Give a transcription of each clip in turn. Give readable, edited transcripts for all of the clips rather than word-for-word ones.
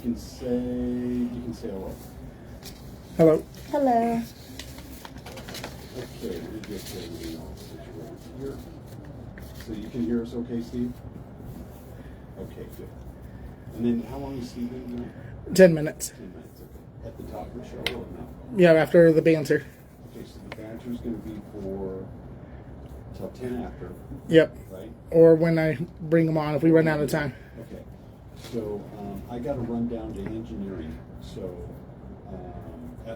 can say hello. Hello. Hello. Okay, let me get everything all situated here. So you can hear us okay, Steve? Okay, good. And then how long is Steve in now? 10 minutes. 10 minutes, okay. At the top of the show or no? Yeah, after the banter. Okay, so the banter is going to be for till 10 after, Yep. right? Or when I bring them on if we run out of time. Okay. So I got to run down to engineering. So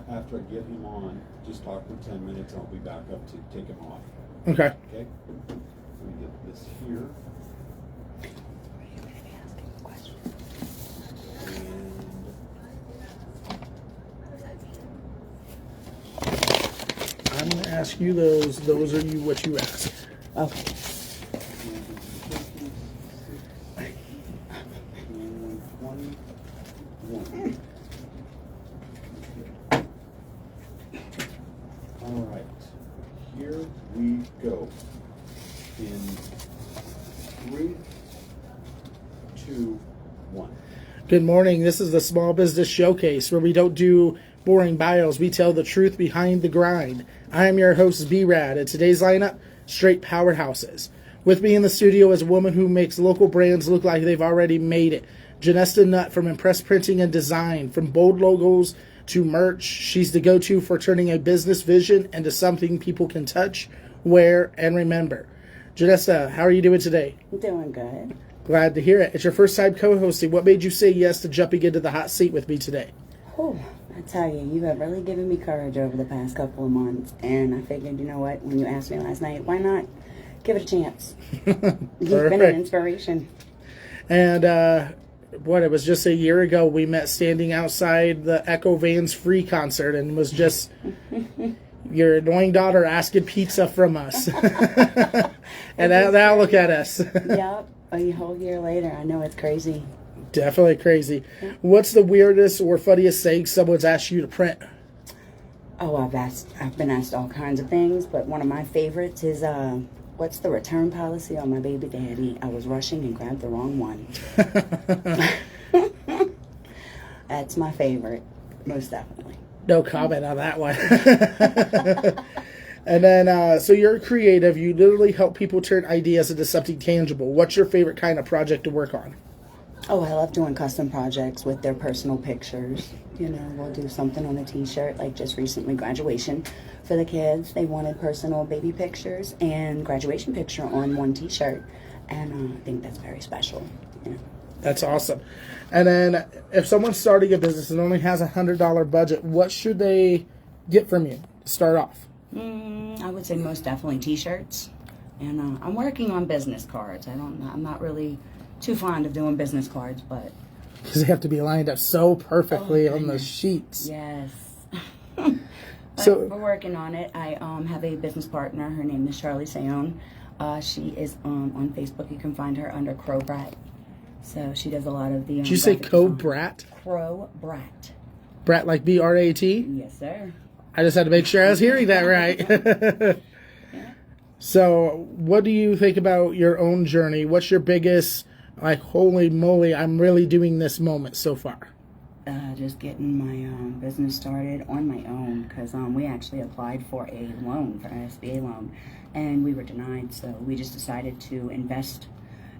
after I get him on, just talk for 10 minutes. I'll be back up to take him off. Okay. Okay? Let me get this here. I'm going to ask you those. Those are you what you ask. Okay. And 21. All right. Here we go. In 3, 2, 1. Good morning. This is the Small Business Showcase where we don't do boring bios. We tell the truth behind the grind. I am your host, B-Rad, and today's lineup, straight powerhouses. With me in the studio is a woman who makes local brands look like they've already made it. Janesta Nutt from Impress Printing and Design. From bold logos to merch, she's the go-to for turning a business vision into something people can touch, wear, and remember. Janesta, how are you doing today? I'm doing good. Glad to hear it. It's your first time co-hosting. What made you say yes to jumping into the hot seat with me today? Oh, I tell you, you have really given me courage over the past couple of months. And I figured, you know what, when you asked me last night, why not give it a chance? You've been an inspiration. And it was just a year ago we met standing outside the Echo Vans Free concert and was just your annoying daughter asking pizza from us. And now look at us. Yep. A whole year later, I know it's crazy. Definitely crazy. What's the weirdest or funniest thing someone's asked you to print? Oh, I've been asked all kinds of things, but one of my favorites is what's the return policy on my baby daddy? I was rushing and grabbed the wrong one. That's my favorite, most definitely. No comment on that one. And then, so you're creative. You literally help people turn ideas into something tangible. What's your favorite kind of project to work on? Oh, I love doing custom projects with their personal pictures. You know, we'll do something on a t-shirt, like just recently graduation for the kids. They wanted personal baby pictures and graduation picture on one t-shirt. And I think that's very special. You know. That's awesome. And then if someone's starting a business and only has $100 budget, what should they get from you to start off? I would say most definitely t-shirts. And I'm working on business cards. I'm not really too fond of doing business cards, but because they have to be lined up so perfectly on the sheets. yes. So we're working on it. I have a business partner. Her name is Charlie Sayone. She is on Facebook. You can find her under Crow Brat. So she does a lot of the. Did you say Co-Brat? Crow Brat. Brat like B-R-A-T? Yes, sir. I just had to make sure I was hearing that right. Yeah. So what do you think about your own journey? What's your biggest, like, holy moly, I'm really doing this moment so far? Just getting my business started on my own, because we actually applied for a loan, for an SBA loan, and we were denied. So we just decided to invest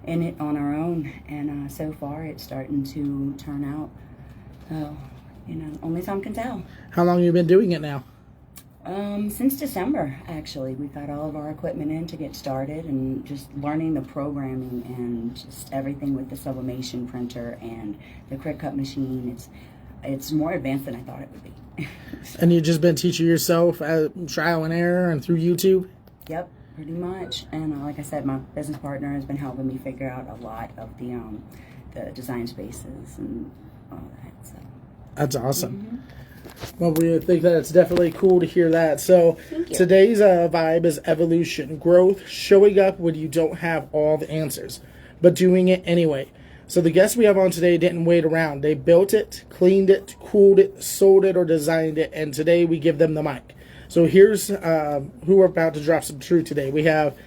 in it on our own, and so far it's starting to turn out. Only time can tell. How long have you been doing it now? Since December, actually. We got all of our equipment in to get started and just learning the programming and just everything with the sublimation printer and the Cricut cut machine. It's more advanced than I thought it would be. And you've just been teaching yourself trial and error and through YouTube? Yep, pretty much. And like I said, my business partner has been helping me figure out a lot of the design spaces and all that. So that's awesome. Well, we think that it's definitely cool to hear that. So today's vibe is evolution, growth, showing up when you don't have all the answers, but doing it anyway. So the guests we have on today didn't wait around. They built it, cleaned it, cooled it, sold it, or designed it, and today we give them the mic. So here's who we're about to drop some truth today. We have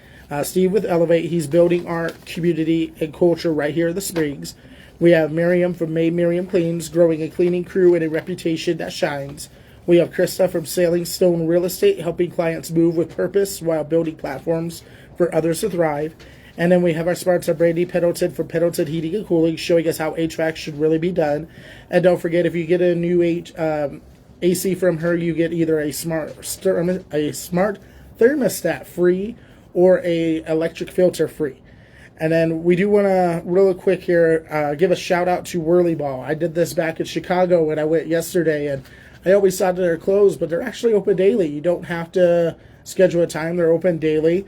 Steve with Elevate. He's building art, community, and culture right here in the Springs. We have Miriam from May Miriam Cleans, growing a cleaning crew and a reputation that shines. We have Krista from Sailing Stone Real Estate, helping clients move with purpose while building platforms for others to thrive. And then we have our sponsor, Brandy Pendleton from Pendleton Heating and Cooling, showing us how HVAC should really be done. And don't forget, if you get a new AC from her, you get either a smart thermostat free or a electric filter free. And then we do want to, really quick here, give a shout out to Whirly Ball. I did this back in Chicago when I went yesterday, and I always thought that they're closed, but they're actually open daily. You don't have to schedule a time. They're open daily.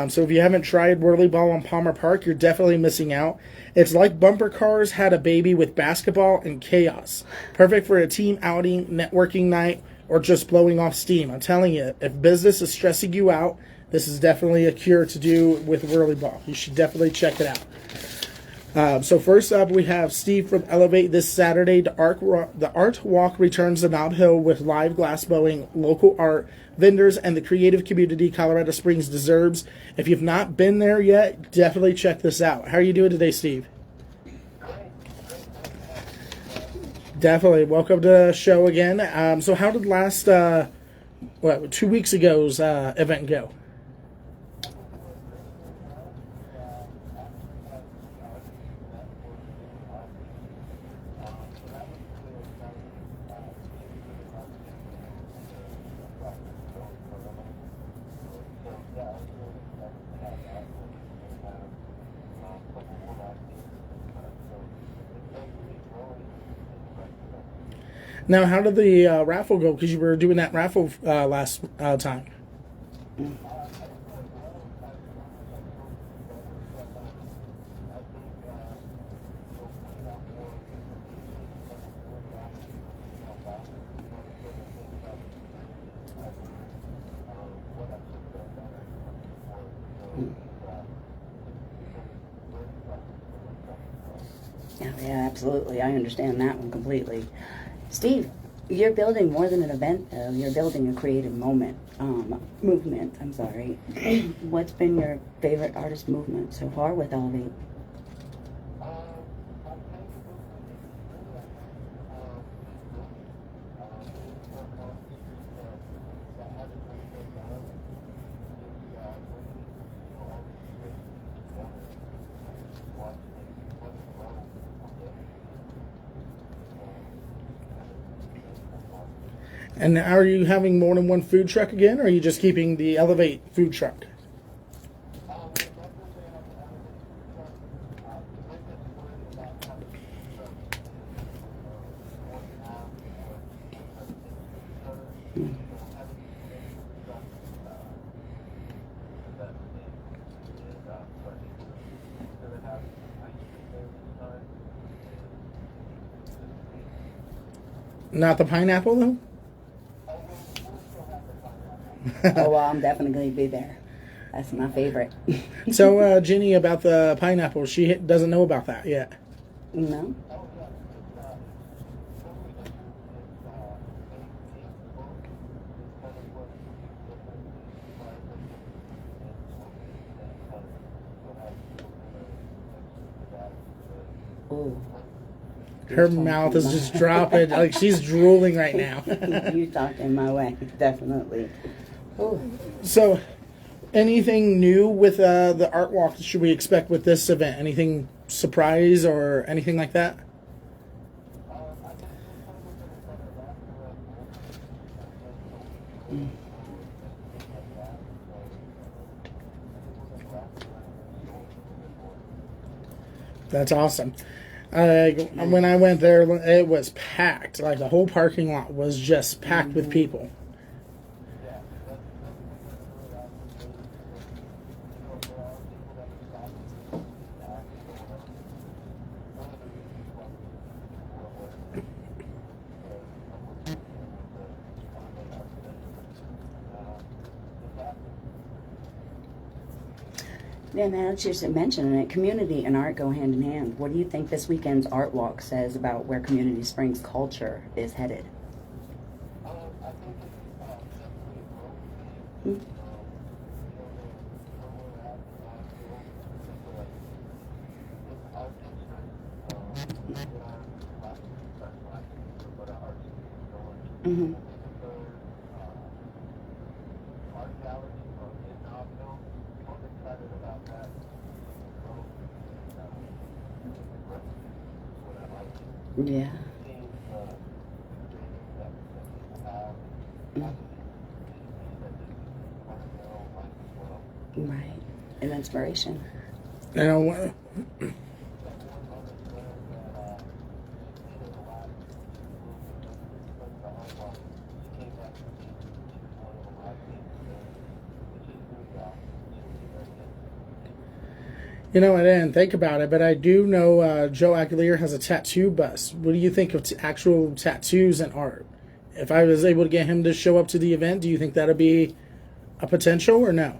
So if you haven't tried Whirly Ball on Palmer Park, you're definitely missing out. It's like bumper cars had a baby with basketball and chaos. Perfect for a team outing, networking night, or just blowing off steam. I'm telling you, if business is stressing you out, this is definitely a cure to do with Whirly Ball. You should definitely check it out. So first up, we have Steve from Elevate this Saturday. The Art Walk returns to Nob Hill with live glass blowing, local art, vendors, and the creative community Colorado Springs deserves. If you've not been there yet, definitely check this out. How are you doing today, Steve? Definitely. Welcome to the show again. So how did last, 2 weeks ago's event go? Now, how did the raffle go? Because you were doing that raffle last time. Yeah, absolutely. I understand that one completely. Steve, you're building more than an event, though. You're building a creative movement. I'm sorry. What's been your favorite artist movement so far with Elevate? And are you having more than one food truck again, or are you just keeping the Elevate food truck? Not the pineapple, though? Oh, well, I'm definitely going to be there. That's my favorite. So, Jenny, about the pineapple, she doesn't know about that yet. No? Ooh. Her mouth is just dropping. Like, she's drooling right now. You talked in my way, definitely. Ooh. So, anything new with the art walk should we expect with this event? Anything surprise or anything like that? That's awesome. When I went there, it was packed. Like, the whole parking lot was just packed with people. Yeah, man, it's just mentioning it. Community and art go hand in hand. What do you think this weekend's art walk says about where Community Springs culture is headed? Hmm? Mm-hmm. Yeah. Right. And inspiration. You know, I didn't think about it, but I do know Joe Aguilera has a tattoo bust. What do you think of actual tattoos and art? If I was able to get him to show up to the event, do you think that'd be a potential or no?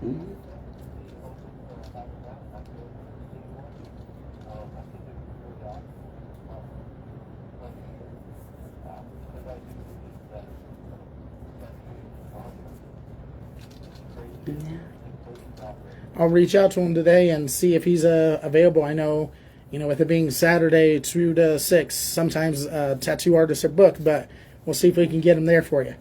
Mm-hmm. Yeah. I'll reach out to him today and see if he's available. I know, with it being Saturday 2 to 6, sometimes tattoo artists are booked, but we'll see if we can get him there for you.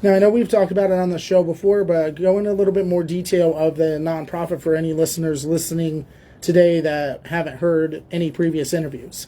Now, I know we've talked about it on the show before, but go into a little bit more detail of the nonprofit for any listeners listening today that haven't heard any previous interviews.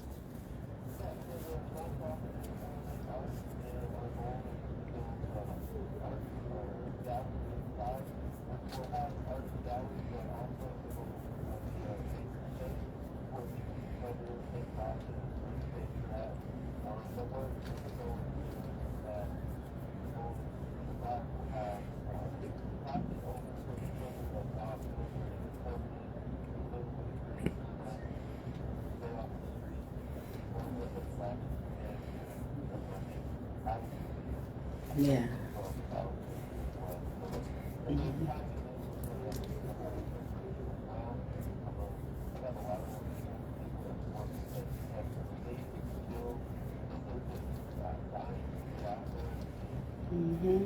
Yeah. Mm-hmm. Mm-hmm.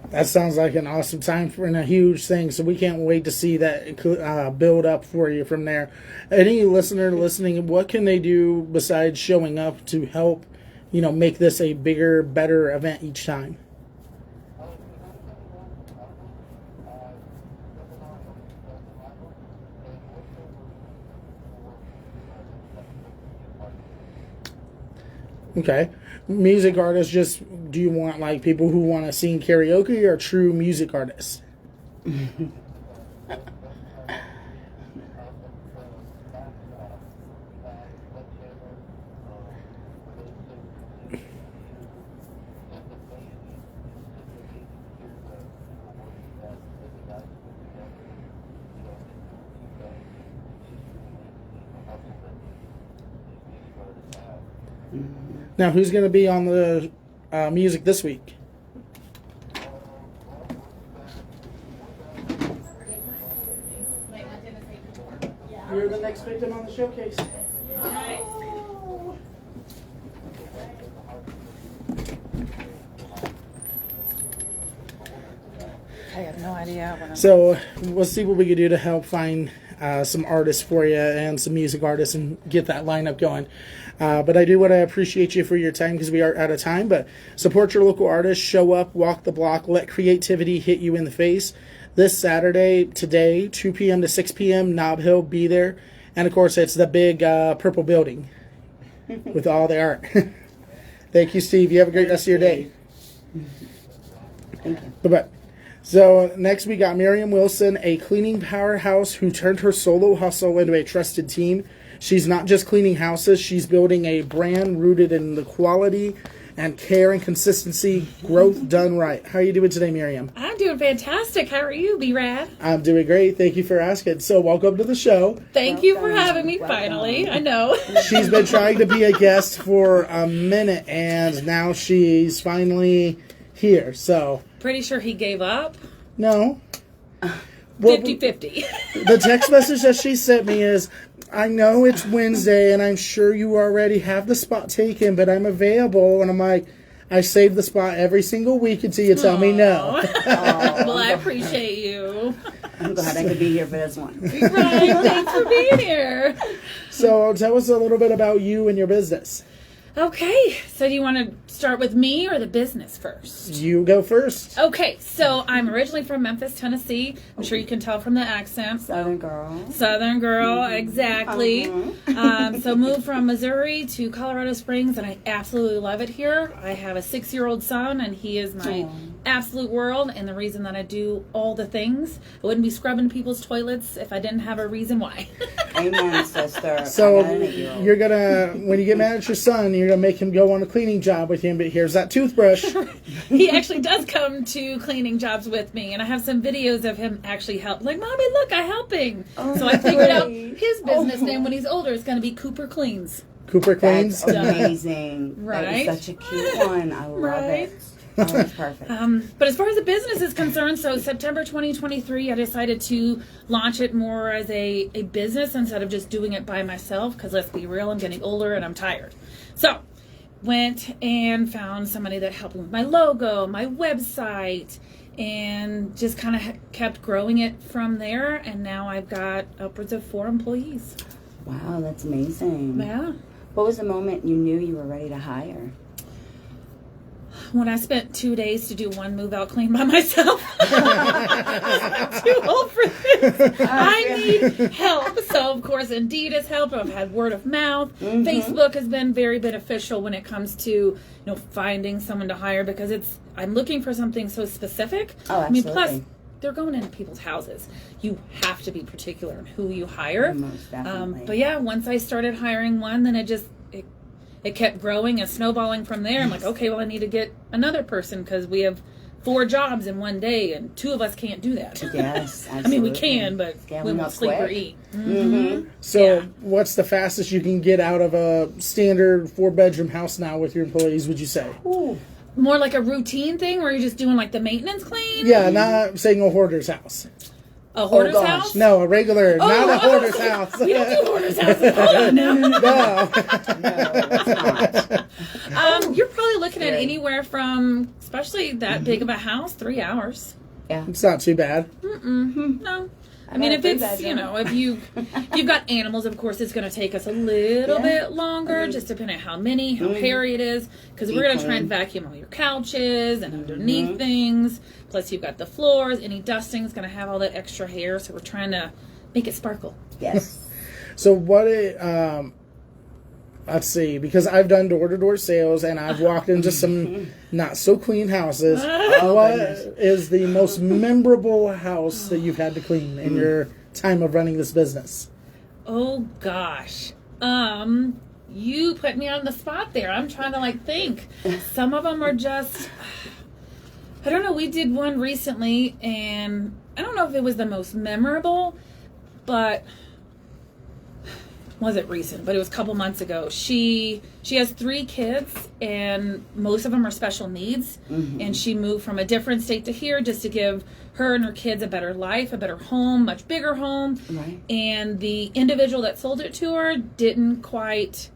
That sounds like an awesome time and a huge thing, so we can't wait to see that build up for you from there. Any listener listening, what can they do besides showing up to help, make this a bigger, better event each time? Okay. Music artists, do you want like people who want to sing karaoke or true music artists? Now, who's going to be on the music this week? You're the next victim on the showcase. I have no idea. So we'll see what we can do to help find some artists for you and some music artists and get that lineup going. But I do want to appreciate you for your time because we are out of time. But support your local artists, show up, walk the block, let creativity hit you in the face. This Saturday, today, 2 p.m. to 6 p.m., Nob Hill, be there. And, of course, it's the big purple building with all the art. Thank you, Steve. You have a great rest of your day. Thank you. Bye-bye. So next we got Miriam Wilson, a cleaning powerhouse who turned her solo hustle into a trusted team. She's not just cleaning houses, she's building a brand rooted in the quality and care and consistency, growth done right. How are you doing today, Miriam? I'm doing fantastic. How are you, B-Rad? I'm doing great. Thank you for asking. So welcome to the show. Thank you for having me finally. I know. She's been trying to be a guest for a minute, and now she's finally here. So Pretty sure he gave up. no. Well, 50-50. the text message that she sent me is, I know it's Wednesday and I'm sure you already have the spot taken, but I'm available. And I'm like, I save the spot every single week until you tell me no. Well, I appreciate you. I'm glad I could be here for this one. Right, thanks for being here. So tell us a little bit about you and your business. Okay, so do you want to start with me or the business first? You go first. Okay, so I'm originally from Memphis, Tennessee. I'm sure you can tell from the accent. Southern girl. Southern girl, exactly. So moved from Missouri to Colorado Springs, and I absolutely love it here. I have a 6-year-old son, and he is my absolute world, and the reason that I do all the things. I wouldn't be scrubbing people's toilets if I didn't have a reason why. Amen, sister. So I got an 8-year-old. you're gonna, when you get mad at your son, you're gonna make him go on a cleaning job with him. But here's that toothbrush. He actually does come to cleaning jobs with me, and I have some videos of him actually help. Like, Mommy, look, I'm helping. So I figured out his business name when he's older is going to be Cooper Cleans. Cooper cleans. That's amazing. Right? That is such a cute one. I love Right? it. Oh, that's perfect. But as far as the business is concerned, so September 2023, I decided to launch it more as a business instead of just doing it by myself, because let's be real, I'm getting older and I'm tired. So went and found somebody that helped me with my logo, my website, and just kind of kept growing it from there. And now I've got upwards of 4 employees. Wow, that's amazing. Yeah. What was the moment you knew you were ready to hire? When I spent 2 days to do one move out clean by myself. I'm too old for this. I need help. So, of course, Indeed has helped. I've had word of mouth. Facebook has been very beneficial when it comes to, finding someone to hire, because I'm looking for something so specific. Oh, I mean, absolutely. plus, they're going into people's houses. You have to be particular in who you hire. Most definitely. But yeah, once I started hiring one, then it kept growing and snowballing from there. I'm like, okay, well, I need to get another person, because we have 4 jobs in one day, and 2 of us can't do that. Yes, absolutely. I mean, we can, but Scaling we won't up sleep or quick. eat. So Yeah. what's the fastest you can get out of a standard 4-bedroom house now with your employees, would you say? Ooh. More like a routine thing where you're just doing like the maintenance clean? Yeah, not saying a hoarder's house. A hoarder's gosh. house? No, a regular, not a hoarder's okay. house. We don't do hoarder's houses. Hold on now. No. No, it's not. You're probably looking at Yeah. anywhere from, especially that big of a house, 3 hours. Yeah. It's not too bad. No. I mean, if it's, if you've got animals, of course, it's going to take us a little bit longer, just depending on how many, how hairy it is, because we're going to try and vacuum all your couches and underneath things. Plus, you've got the floors. Any dusting is going to have all that extra hair, so we're trying to make it sparkle. Yes. So let's see, because I've done door-to-door sales and I've walked into some not so clean houses. What is the most memorable house that you've had to clean in your time of running this business? Oh, gosh. You put me on the spot there. I'm trying to, think. Some of them are just... I don't know. We did one recently, and I don't know if it was the most memorable, but... wasn't recent, but it was a couple months ago. She has 3 kids, and most of them are special needs. And she moved from a different state to here just to give her and her kids a better life, a better home, much bigger home. Right. And the individual that sold it to her didn't quite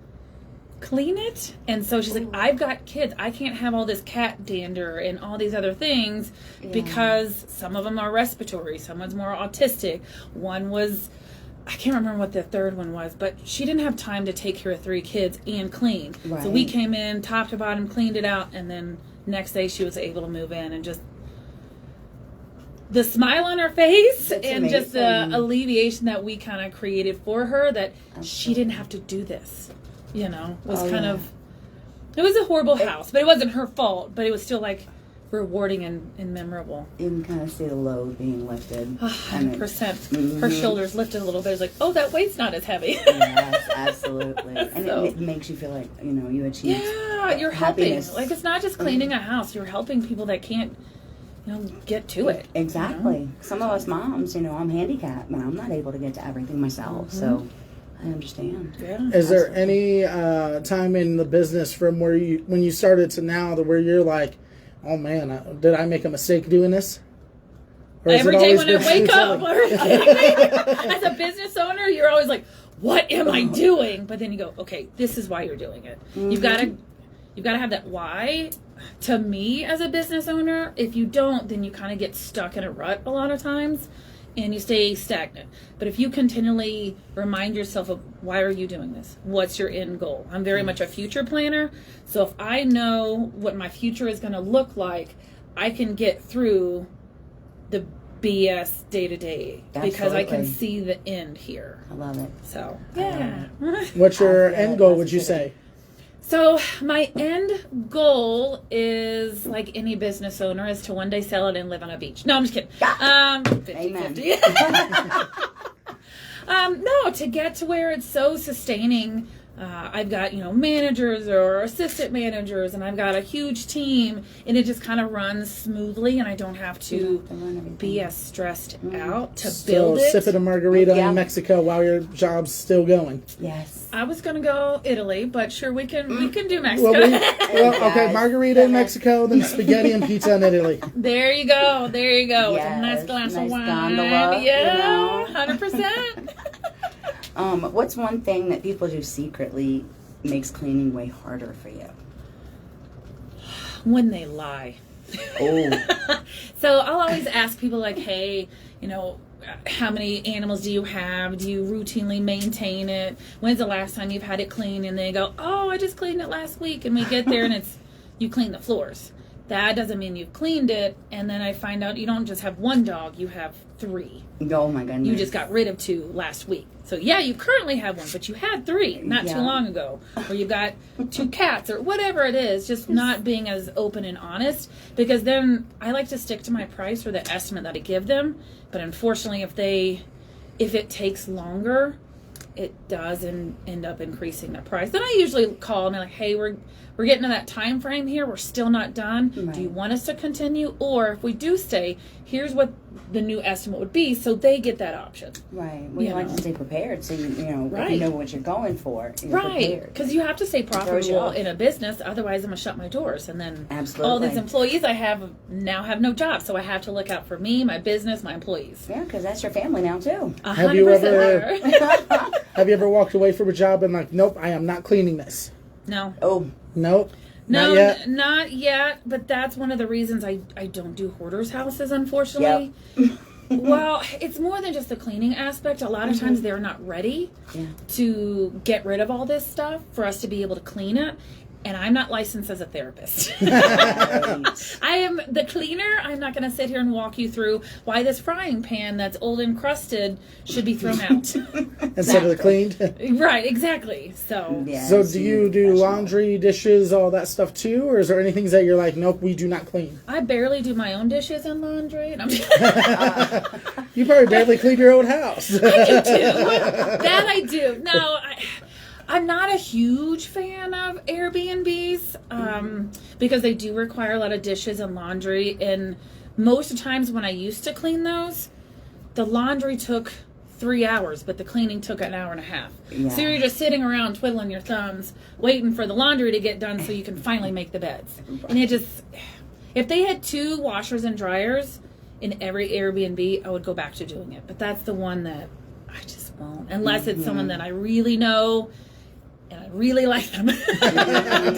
clean it. And so she's like, I've got kids. I can't have all this cat dander and all these other things because some of them are respiratory. Someone's more autistic. One was... I can't remember what the third one was, but she didn't have time to take care of 3 kids and clean. Right. So we came in, top to bottom, cleaned it out, and then next day she was able to move in, and just the smile on her face That's and just the amazing. alleviation that we kind of created for her, that she didn't have to do this, was kind of, it was a horrible house, but it wasn't her fault, but it was still rewarding and memorable. You can kind of see the load being lifted. 100%. Her shoulders lifted a little bit. It's like, oh, that weight's not as heavy. Yes, absolutely. And So- it makes you feel like, you achieved Yeah, you're helping. happiness. It's not just cleaning a house. You're helping people that can't, get to it. Exactly. Some of us moms, I'm handicapped and I'm not able to get to everything myself. So I understand. Yeah. Is there any time in the business from when you started to now where you're like, oh man, did I make a mistake doing this? Or has Every it day always when I been wake smooth up, as a business owner, you're always like, "What am I doing?" But then you go, "Okay, this is why you're doing it. You've got to have that why." To me, as a business owner, if you don't, then you kind of get stuck in a rut a lot of times, and you stay stagnant. But if you continually remind yourself of why are you doing this? What's your end goal? I'm very much a future planner, so if I know what my future is going to look like, I can get through the BS day to day because I can Absolutely. see the end here. I love it. So I yeah. What's your I feel end it. goal, That's would you good. say? So my end goal is, like any business owner, is to one day sell it and live on a beach. No, I'm just kidding. 50-50. No, to get to where it's so sustaining. I've got, managers or assistant managers, and I've got a huge team, and it just kind of runs smoothly, and I don't have You to don't have to run everything. be as stressed out to Still build it. sipping a margarita Yeah. in Mexico while your job's still going. Yes. I was gonna go Italy, but sure we can do Mexico. Well, okay, Guys. margarita in Mexico, then spaghetti and pizza in Italy. There you go. With a nice Yes, glass of nice wine. gondola, Yeah, you know. 100%. What's one thing that people do secretly makes cleaning way harder for you? When they lie. Oh, So I'll always ask people like, hey, how many animals do you have? Do you routinely maintain it? When's the last time you've had it cleaned? And they go, oh, I just cleaned it last week. And we get there and you clean the floors. That doesn't mean you've cleaned it. And then I find out you don't just have one dog, you have 3. oh my goodness. You just got rid of 2 last week. So yeah, you currently have 1, but you had 3 not too Yeah. long ago. Or you've got 2 cats or whatever it is, just not being as open and honest. Because then I like to stick to my price or the estimate that I give them. But unfortunately, if it takes longer, it does end up increasing the price. Then I usually call and be like, hey, we're getting to that time frame here. We're still not done. Right. Do you want us to continue? Or if we do stay, here's what the new estimate would be, so they get that option. Right. Well, you like know. to stay prepared, so if you Right. know what you're going for. You're Right, prepared. because you have to stay throws you profitable off. in a business, otherwise I'm going to shut my doors. And then Absolutely. all these employees I have now have no job, so I have to look out for me, my business, my employees. Yeah, because that's your family now too. 100% Have you ever- there. Have you ever walked away from a job and like, nope, I am not cleaning this? No. Oh, Nope. No, Not yet. not yet. But that's one of the reasons I don't do hoarders' houses, unfortunately. Well, it's more than just the cleaning aspect. A lot of times they're not ready Yeah. to get rid of all this stuff for us to be able to clean it. And I'm not licensed as a therapist. right. I am the cleaner. I'm not going to sit here and walk you through why this frying pan that's old and crusted should be thrown out. Instead of the cleaned. Right, exactly. So, Yeah, So so do you're you do professional. laundry, dishes, all that stuff too? Or is there any things that you're like, nope, we do not clean? I barely do my own dishes and laundry. And I'm You probably barely clean your own house. I do too. That I do. No, I'm not a huge fan of Airbnbs because they do require a lot of dishes and laundry. And most of the times when I used to clean those, the laundry took 3 hours, but the cleaning took an hour and a half. Yeah. So you're just sitting around twiddling your thumbs, waiting for the laundry to get done so you can finally make the beds. And it just, if they had 2 washers and dryers in every Airbnb, I would go back to doing it. But that's the one that I just won't, unless it's someone that I really know and I really like them.